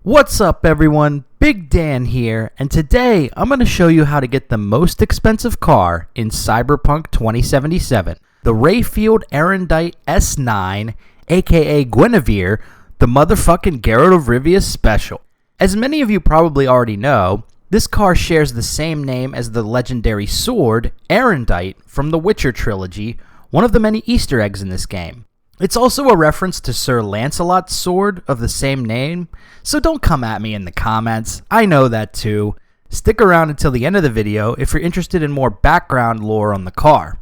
What's up everyone, Big Dan here, and today I'm going to show you how to get the most expensive car in Cyberpunk 2077, the Rayfield Aerondight S9, aka Guinevere, the motherfucking Geralt of Rivia special. As many of you probably already know, this car shares the same name as the legendary sword, Aerondight, from the Witcher Trilogy, one of the many Easter eggs in this game. It's also a reference to Sir Lancelot's sword of the same name, so don't come at me in the comments, I know that too. Stick around until the end of the video if you're interested in more background lore on the car.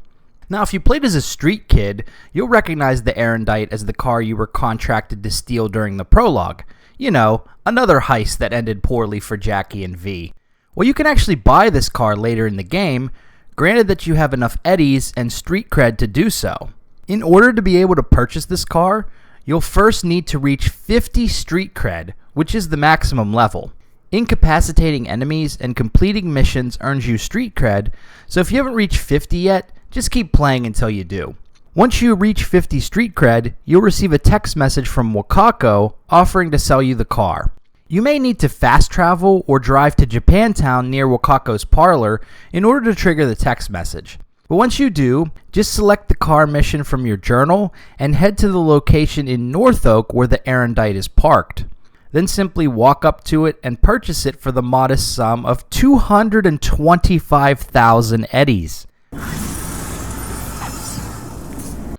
Now if you played as a street kid, you'll recognize the Aerondight as the car you were contracted to steal during the prologue. You know, another heist that ended poorly for Jackie and V. Well, you can actually buy this car later in the game, granted that you have enough eddies and street cred to do so. In order to be able to purchase this car, you'll first need to reach 50 street cred, which is the maximum level. Incapacitating enemies and completing missions earns you street cred, so if you haven't reached 50 yet, just keep playing until you do. Once you reach 50 street cred, you'll receive a text message from Wakako offering to sell you the car. You may need to fast travel or drive to Japantown near Wakako's parlor in order to trigger the text message. But once you do, just select the car mission from your journal and head to the location in North Oak where the Aerondight is parked. Then simply walk up to it and purchase it for the modest sum of 225,000 eddies.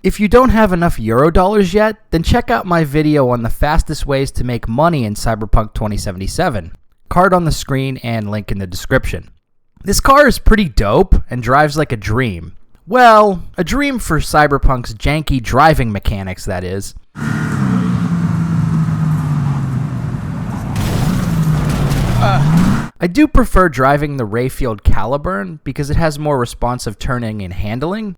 If you don't have enough Eurodollars yet, then check out my video on the fastest ways to make money in Cyberpunk 2077. Card on the screen and link in the description. This car is pretty dope and drives like a dream. Well, a dream for Cyberpunk's janky driving mechanics, that is. I do prefer driving the Rayfield Caliburn because it has more responsive turning and handling,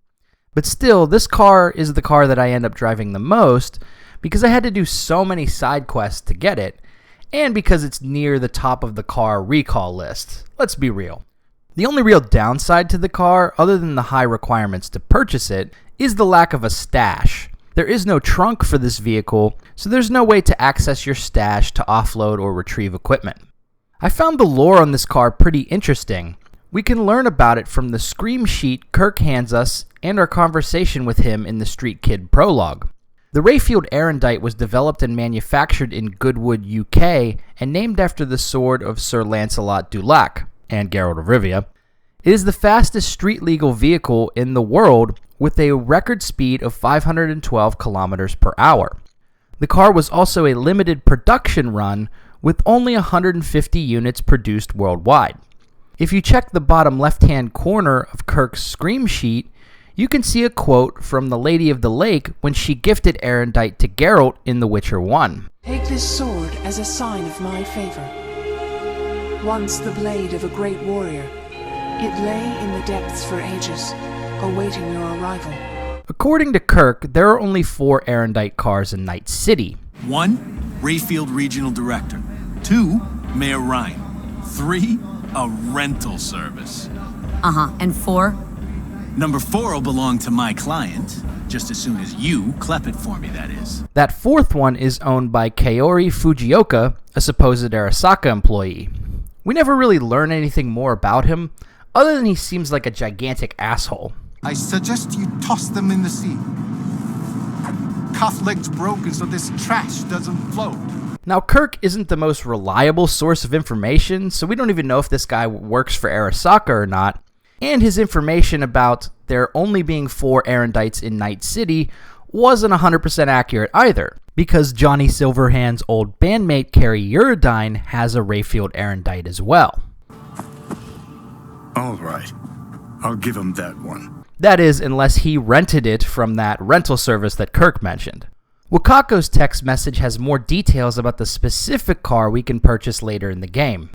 but still, this car is the car that I end up driving the most because I had to do so many side quests to get it, and because it's near the top of the car recall list. Let's be real. The only real downside to the car, other than the high requirements to purchase it, is the lack of a stash. There is no trunk for this vehicle, so there's no way to access your stash to offload or retrieve equipment. I found the lore on this car pretty interesting. We can learn about it from the scream sheet Kirk hands us and our conversation with him in the Street Kid prologue. The Rayfield Aerondight was developed and manufactured in Goodwood, UK, and named after the sword of Sir Lancelot du Lac and Geralt of Rivia. It is the fastest street-legal vehicle in the world with a record speed of 512 kilometers per hour. The car was also a limited production run with only 150 units produced worldwide. If you check the bottom left-hand corner of Kirk's scream sheet, you can see a quote from the Lady of the Lake when she gifted Aerondight to Geralt in The Witcher 1. Take this sword as a sign of my favor. Once the blade of a great warrior, it lay in the depths for ages, awaiting your arrival. According to Kirk, there are only 4 Aerondight cars in Night City. 1. Rayfield Regional Director. 2. Mayor Ryan. 3. A rental service. And 4? Number 4 will belong to my client, just as soon as you clep it for me, that is. That 4th one is owned by Kaori Fujioka, a supposed Arasaka employee. We never really learn anything more about him, other than he seems like a gigantic asshole. I suggest you toss them in the sea. Cuff leg's broken so this trash doesn't float. Now, Kirk isn't the most reliable source of information, so we don't even know if this guy works for Arasaka or not, and his information about there only being 4 Aerondights in Night City wasn't 100% accurate either, because Johnny Silverhand's old bandmate Carrie Eurodyne has a Rayfield Aerondight as well. All right, I'll give him that one. That is, unless he rented it from that rental service that Kirk mentioned. Wakako's text message has more details about the specific car we can purchase later in the game.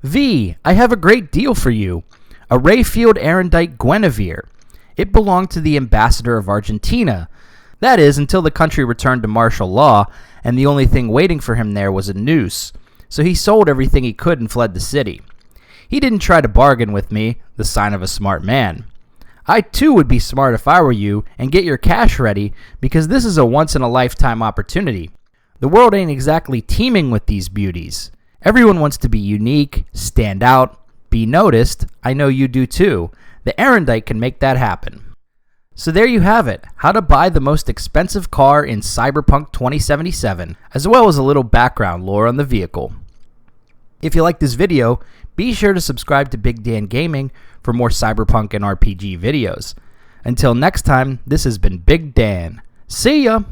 V, I have a great deal for you. A Rayfield Aerondight Guinevere. It belonged to the ambassador of Argentina. That is, until the country returned to martial law, and the only thing waiting for him there was a noose. So he sold everything he could and fled the city. He didn't try to bargain with me, the sign of a smart man. I too would be smart if I were you, and get your cash ready, because this is a once-in-a-lifetime opportunity. The world ain't exactly teeming with these beauties. Everyone wants to be unique, stand out, be noticed. I know you do too. The Aerondight can make that happen. So there you have it, how to buy the most expensive car in Cyberpunk 2077, as well as a little background lore on the vehicle. If you like this video, be sure to subscribe to Big Dan Gaming for more Cyberpunk and RPG videos. Until next time, this has been Big Dan. See ya!